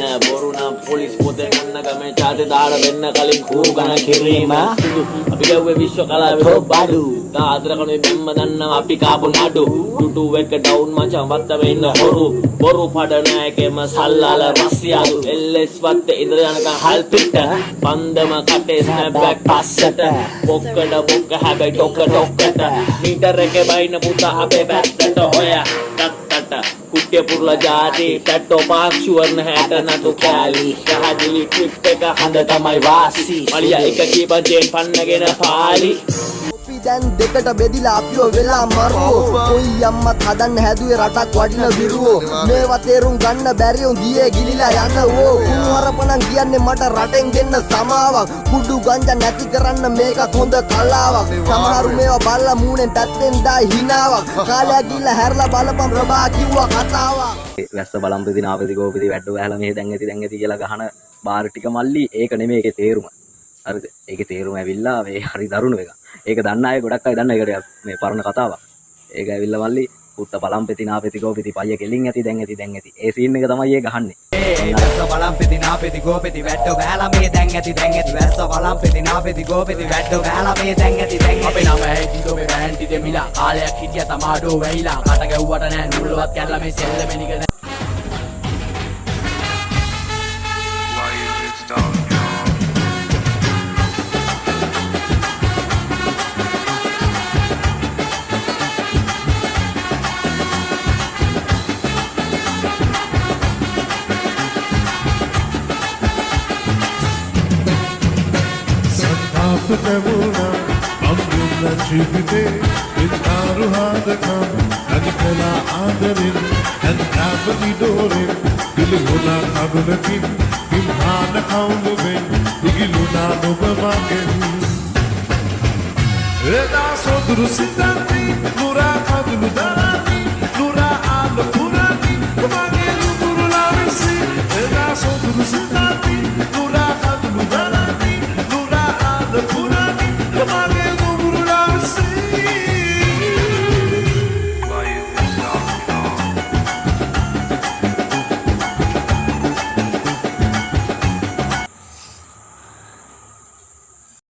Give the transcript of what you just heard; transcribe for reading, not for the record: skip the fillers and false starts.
නෑ බොරු නම් පොලිස් පොතේ ගන්න ගමේ චාතේ දාලා දෙන්න කලින් කූගන කිරීම අපි ගැව්වේ විශ්ව කලාවේ බඩු තාදර කනේ බැම්ම දන්නවා අපි කාපු නඩු ටුටු එක ඩවුන් මචං වත්තේ ඉන්න හොරු බොරු පඩ නෑකේම සල්ලාල රස්සියාදු එල්එස් වත්තේ ඉඳලා යනකම් හල් පිට පන්දම කටේ ස්නැප් බෑක් පස්සට බොක්කඩ බොක්ක හැබැයි ඩොක්කට මීටර එකේ බයින පුතා අපේ පැත්තට හොයා ටට්ටට කුට්ටිය පුරලා ජාති ටැටෝ පාක්ෂුවර්ණ හැට නතු කැලි කහදිලි ට්‍රිප් එක හඳ තමයි වාසි මලියා එක කීපන් චේන් පන්නගෙන පාලි දැන් දෙකට බෙදිලා අපිව වෙලා මරුවෝ කොයි අම්මත් හදන්න හැදුවේ රටක් වටින විරුවෝ මේවා තේරුම් ගන්න බැරි උන් ගියේ ගිලිලා යනවෝ කුහරපණන් කියන්නේ මට රටෙන් දෙන්න සමාවක් කුඩු ගංජා නැති කරන්න මේකත් හොඳ කලාවක් සමහරු මේවා බලලා මූණෙන් පැත්තෙන් දායි හිනාවක් කාලයක් ගිහිල්ලා හැරලා බලපන් ප්‍රභා කිව්වා කතාවක් වැස්ස බලම්පති නාපති ගෝපති වැට්ටෝ වැහලා මෙහෙ දැන් ඇති කියලා ගහන බාර ටික මල්ලි ඒක නෙමෙයි ඒකේ තේරුම හරිද ඒකේ තේරුම ඇවිල්ලා මේ හරි දරුණු එක ඒක දන්න අය ගොඩක් අය දන්න ඒකට මේ පරණ කතාවක්. ඒක ඇවිල්ලා මල්ලි පුත්ත බලම්පෙති නාපෙති ගෝපෙති පయ్య කෙලින් ඇති දැන් ඇති. ඒ සීන් එක තමයි ඒ ගහන්නේ. වැස්ස බලම්පෙති නාපෙති ගෝපෙති වැට්ටෝ ගහලා මේ දැන් ඇති. වැස්ස බලම්පෙති නාපෙති ගෝපෙති වැට්ටෝ ගහලා මේ දැන් ඇති. අපේ නම ඇටි ගෝපේ බෑන්ටි දෙමිලා කාලයක් හිටියා තමාඩෝ වෙයිලා කට ගැව්වට නෑ නුල්ලවත් කැල්ලා මේ සෙල්ල මෙනික Putavuna, Amruna Chivite, Intaru Hadakam, Anikala Adarin, and Abadi Dorin, Iluna Agunakin, Imhana Kaunubin, Igiluna Nubamakin. Eda Sodrusitati, Nura Kadudani, Nura Alapurani,